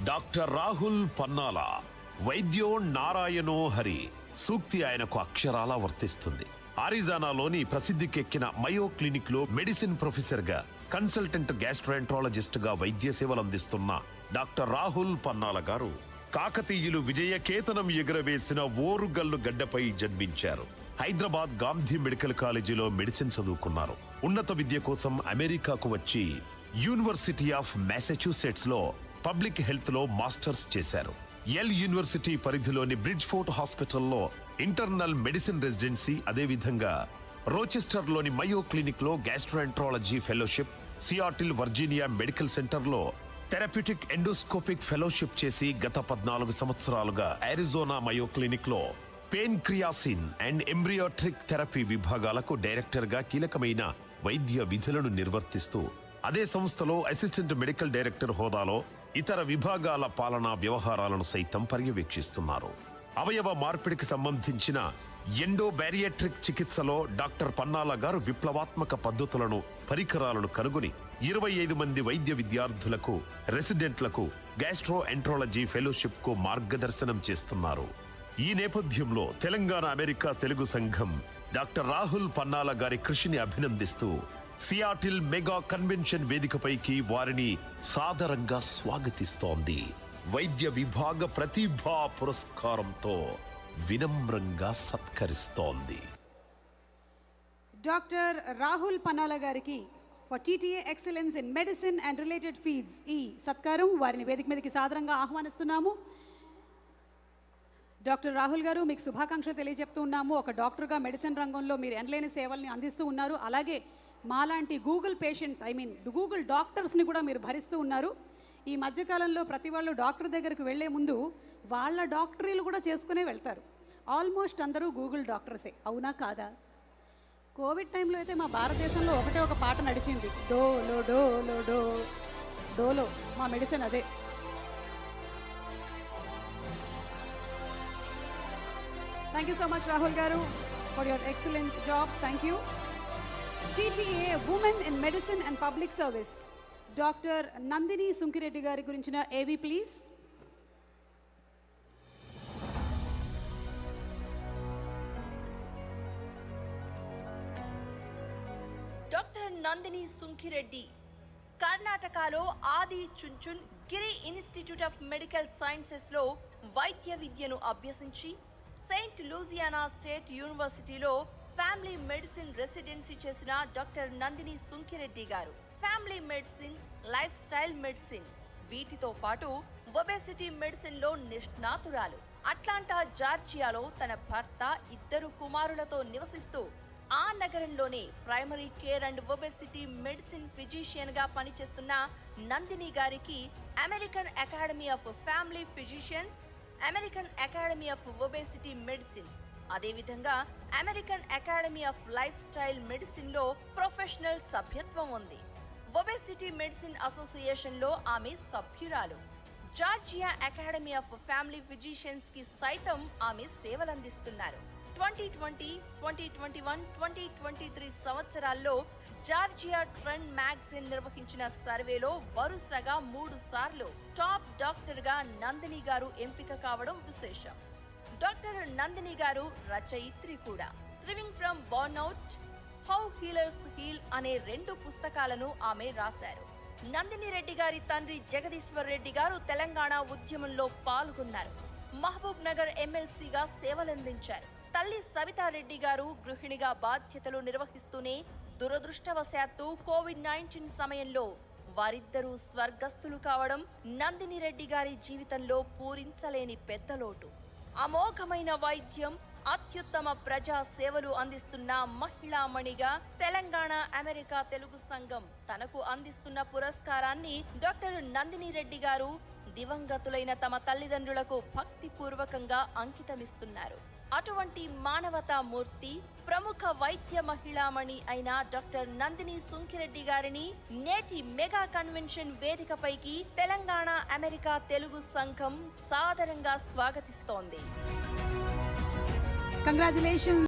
Doctor Rahul Pannala, వైద్యో నారాయణో హరి సూక్తి ఆయనకు అక్షరాలా వర్తిస్తుంది. ఆరిజానాలోని ప్రసిద్ధికెక్కిన మయో క్లినిక్ లో మెడిసిన్ ప్రొఫెసర్ గా, కన్సల్టెంట్ గ్యాస్ట్రోఎంట్రాలజిస్ట్ గా వైద్య సేవలు అందిస్తున్న డాక్టర్ రాహుల్ పన్నాల గారు కాకతీయులు విజయకేతనం ఎగురవేసిన ఓరుగల్లు గడ్డపై జన్మించారు. హైదరాబాద్ గాంధీ మెడికల్ కాలేజీలో మెడిసిన్ చదువుకున్నారు. ఉన్నత విద్య కోసం అమెరికాకు వచ్చి యూనివర్సిటీ ఆఫ్ మ్యాసచ్యూసెట్స్ లో పబ్లిక్ హెల్త్ లో మాస్టర్స్ చేశారు. ఎల్ యూనివర్సిటీ పరిధిలోని బ్రిడ్జ్ ఫోర్ట్ హాస్పిటల్లో ఇంటర్నల్ మెడిసిన్ రెసిడెన్సీ, అదేవిధంగా రోచెస్టర్ లోని మయో క్లినిక్ లో gastroenterology fellowship, Seattle Virginia medical centre లో థెరప్యూటిక్ ఎండోస్కోపిక్ ఫెలోషిప్ చేసి గత 14 సంవత్సరాలుగా అరిజోనా మయో క్లినిక్ లో పెయిన్ క్రియాసిన్ అండ్ ఎంబ్రియోట్రిక్ థెరపీ విభాగాలకు డైరెక్టర్ గా కీలకమైన వైద్య విధులను నిర్వర్తిస్తూ అదే సంస్థలో అసిస్టెంట్ మెడికల్ డైరెక్టర్ హోదాలో ఇతర విభాగాల పాలనా వ్యవహారాలను సైతం పర్యవేక్షిస్తున్నారు. అవయవ మార్పిడికి సంబంధించిన ఎండోబ్యారియాట్రిక్ చికిత్సలో డాక్టర్ పన్నాల గారు విప్లవాత్మక పద్ధతులను, పరికరాలను కనుగొని 25 మంది వైద్య విద్యార్థులకు, రెసిడెంట్లకు గ్యాస్ట్రోఎంట్రాలజీ ఫెలోషిప్ కు మార్గదర్శనం చేస్తున్నారు. ఈ నేపథ్యంలో తెలంగాణ అమెరికా తెలుగు సంఘం డాక్టర్ రాహుల్ పన్నాల గారి కృషిని అభినందిస్తూ సియాటిల్ మెగా కన్వెన్షన్ వేదికపైకి వారిని సాదరంగా స్వాగతిస్తోంది. వైద్య విభాగ ప్రతిభా పురస్కారంతో వినమ్రంగా సత్కరిస్తోంది. డాక్టర్ రాహుల్ పన్నాల గారికి for TTA excellence in medicine and related fields ఈ సత్కారం, వారిని వేదిక మీదకి సాదరంగా ఆహ్వానిస్తున్నాము. డాక్టర్ రాహుల్ గారు, మీకు శుభాకాంక్షలు తెలియజెప్తూ ఉన్నాము. ఒక డాక్టర్గా మెడిసిన్ రంగంలో మీరు ఎనలేని సేవల్ని అందిస్తూ ఉన్నారు. అలాగే మాలాంటి గూగుల్ పేషెంట్స్, గూగుల్ డాక్టర్స్ని కూడా మీరు భరిస్తూ ఉన్నారు. ఈ మధ్యకాలంలో ప్రతి వాళ్ళు డాక్టర్ దగ్గరికి వెళ్లే ముందు వాళ్ళ డాక్టరీలు కూడా చేసుకునే వెళ్తారు. ఆల్మోస్ట్ అందరూ గూగుల్ డాక్టర్సే, అవునా కాదా? కోవిడ్ టైంలో అయితే మా భారతదేశంలో ఒకటే ఒక పాట నడిచింది, డోలో డోలో డో డోలో, మా మెడిసిన్ అదే. Thank you so much Rahul గారు for your excellent job. Thank you. TTA Women in Medicine and Public Service, doctor Nandini Sunkireddy గారి గురించిన AV please. Doctor Nandini Sunkireddy కర్ణాటకలో Adichunchanagiri Institute of Medical Sciences లో వైద్య విద్యను అభ్యసించి సెయింట్ లూజియానా స్టేట్ యూనివర్సిటీలో ఫ్యామిలీ మెడిసిన్ రెసిడెన్సీ చేసిన డాక్టర్ నందిని సుంకిరెడ్డి గారు family medicine, life style medicine, వీటితో పాటు ఒబెసిటీ మెడిసిన్ లో నిష్ణాతురాలు. అట్లాంటా జార్జియాలో తన భర్త, 2 కుమారులతో నివసిస్తూ ఆ నగరంలోనే primary care and obesity medicine physician గా పనిచేస్తున్న నందిని గారికి American Academy of Family Physicians, American Academy of Obesity Medicine, అదేవిధంగా American Academy of life style Medicine లో ప్రొఫెషనల్ సభ్యత్వం ఉంది. ఒబెసిటీ మెడిసిన్ అసోసియేషన్ లో ఆమె సభ్యురాలు. Georgia Academy of Family Physicians కి సైతం ఆమె సేవలందిస్తున్నారు. 2020, 2021, 2023 సంవత్సరాల్లో జార్జియా ట్రెండ్ మ్యాగజైన్ నిర్వహించిన సర్వేలో వరుసగా 3 సార్లు టాప్ డాక్టర్ గా నందిని గారు ఎంపిక కావడం విశేషం. డాక్టర్ నందిని గారు రచయిత్రి కూడా. Thriving from burnout, how healers heal అనే 2 పుస్తకాలను ఆమె రాశారు. నందిని రెడ్డి గారి తండ్రి జగదీశ్వర్ రెడ్డి గారు తెలంగాణ ఉద్యమంలో పాల్గొన్నారు. మహబూబ్ నగర్ ఎమ్మెల్సీగా సేవలందించారు. తల్లి సవితారెడ్డి గారు గృహిణిగా బాధ్యతలు నిర్వహిస్తూనే దురదృష్టవశాత్తు కోవిడ్-19 సమయంలో వారిద్దరూ స్వర్గస్థులు కావడం నందిని రెడ్డి గారి జీవితంలో పూరించలేని పెద్ద లోటు. అమోఘమైన వైద్యం, అత్యుత్తమ ప్రజా సేవలు అందిస్తున్న మహిళామణిగా తెలంగాణ అమెరికా తెలుగు సంఘం తనకు అందిస్తున్న పురస్కారాన్ని డాక్టర్ నందిని రెడ్డి గారు దివంగతులైన తమ తల్లిదండ్రులకు భక్తిపూర్వకంగా అంకితమిస్తున్నారు. అటువంటి మానవతా మూర్తి, ప్రముఖ వైద్య మహిళామణి అయిన డాక్టర్ నందిని సుంకిరెడ్డి గారిని నేటి మెగా కన్వెన్షన్ వేదికపైకి తెలంగాణ అమెరికా తెలుగు సంఘం సాదరంగా స్వాగతిస్తోంది. కంగ్రాచులేషన్స్.